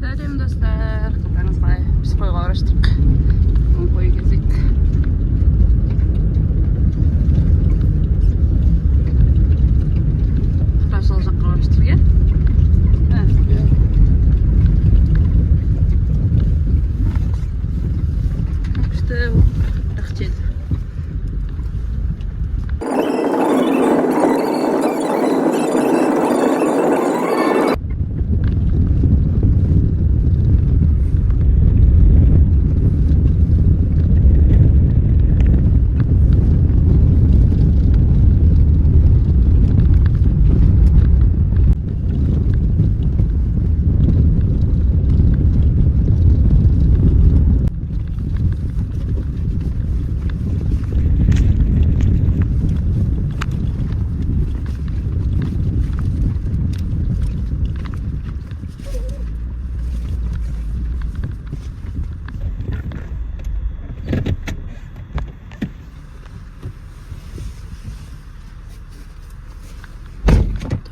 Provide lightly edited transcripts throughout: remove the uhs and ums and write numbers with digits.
Сәлем достар, қалдарыңыз қалай? Біз қойға ұраштық. Қой кезек. Қарашыл жаққа ұраштық, е? Күшті рахчет.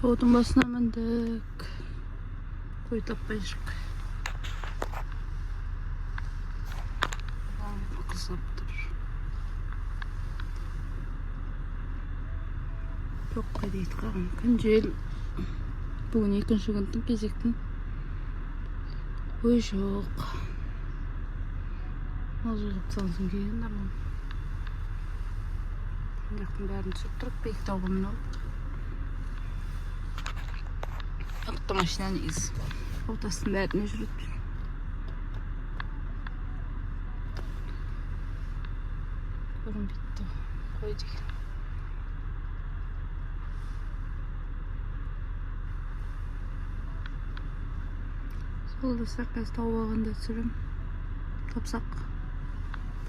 Таудың басына міндік. Қой таппай жүр. Қызып тұр. Тоққа дейт қағын. Күн жел. Бүгін екінші күндің кезектің. Ой жоқ. Ал жығып салсын кейін нормал. Жақтың бәрін түсіп тұрып бейік тауғымын ол. Автомашина негіз. Ортасының бәріне жүреді. Көрінбейді. Қой деген. Сол достар қазір тауып алғанда түсірім. Тапсақ.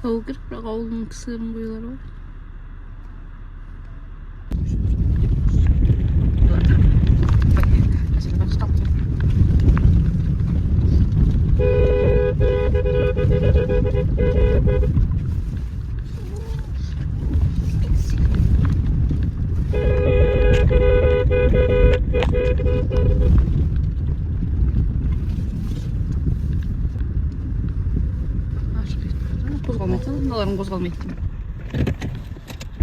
Тауы керек, бірақ ауылының кісілерін қойылар бар. Қозғалмайды, мыналарың қозғалмайды.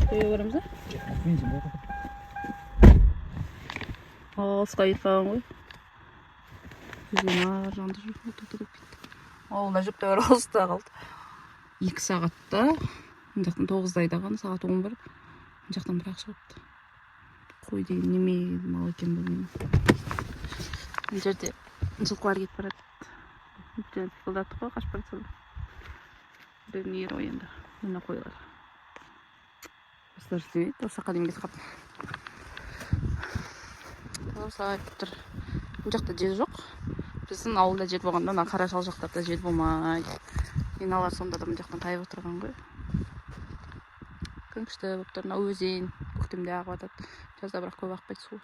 Қойы барамыз, алысқа етпаған ғой. Күзген ар жанды жүріп отырып кетті. Ауылда жүпті бәрі алыста қалды. 2 сағатта, мына жақтан 9-да айдаған, сағат 11. Мына жақтан бірақ шығыпты. Қой деген неме мал екен білмеймін. Мына жерде жылқылар кетіп барады. Жаңа тықылдаттық қой, қашып бара салды. Бірін ер ойында. Мына қойлар. Осылар істемейді. Осы жаққа дейін кетіп қалды. Осылай тұр. Бұл жақта жел жоқ. Біздің ауылда жел болғанда, мына Қарашал жақтарда жел болмайды. Еналар сонда да мына жақтан тайып отырған ғой. Күн күшті болып тұр. Мына өзен көктемде ағып жатады. Жазда бірақ көп ақпайды су.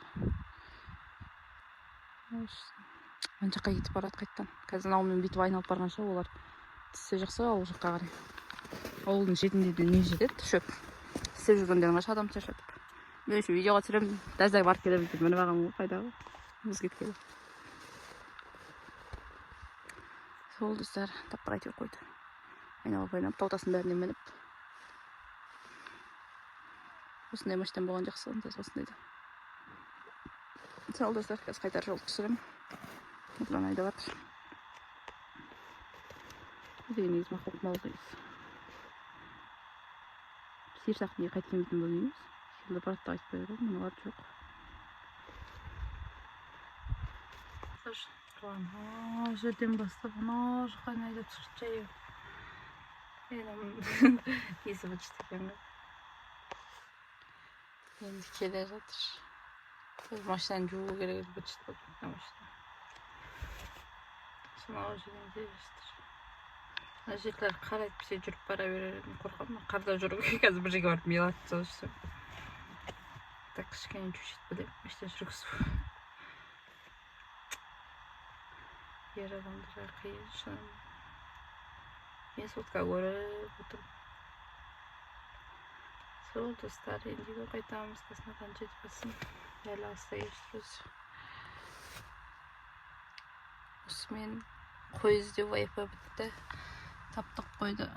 Мына жаққа кетіп барады қайттан. Қазір ауылмен бүйтіп айналып барғанша олар тісі жақсы ауыл жаққа қарай. Ауылдың шетінде де не жетеді, шөп. Істеп жүргендерін қаша адам шашады. Мен үшін видеоға түсіремін, дәздай барып келемін деп мініп ағам ғой, қайдағы. Мұз кеткелі. Сол достар, таппыр айтып қойды. Айналып, таутасын бәріне мініп. Осындай машинан болған жақсы, осындайды. Сол достар, қазір қайтар жол түсіремін. Бұдан айда батыр. Деген негіз мақұлық мал қойыз. Сер сақ не қайткен бетін бөлмейміз. Серлі баратта айтпай ғой, мұналар жоқ. Жерден бастап, жақайын айдап түсіріп жайы. Есі бәтші екен ғой. Енді келе жатыр. Машинаны жуу керек бәтші болды. Сонау жерден келестір. Жерлер қарайды, бісе жүріп бара берерін қорқам. Қарда жүруге қазір бір жерге барып мелатып салышсам. Так, кішкене чуть-чуть білем, іштен жүргізу. Ер адамдар қиын шын. Мен сотқа көріп отырып. Сол достар, енді қайтамыз, қасынаған жетіп басын. Әлі аста ешті өзі. Осымен Koyuzdu wifi bitti. Taptık koydu.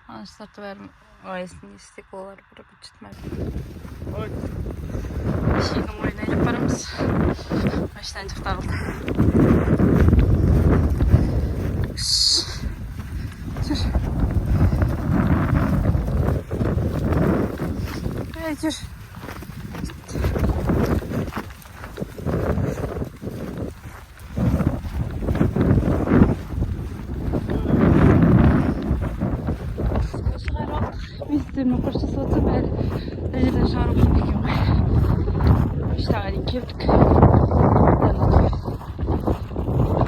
Anıştırtı verim. Ayasını istek olar. Bırak uçutmayı. Şeyini oynayıp varımız. Başlancık dağıldı. Dur. Hey dur. Bizim koştu sotu ver. Nereden şarap yemek yok. İşte hani geldik.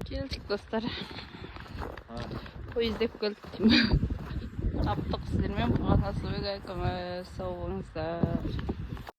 Geldik dostlar. O yüzden geldik. Yaptık sizlerle. Nasıl bir soğuğunuzda.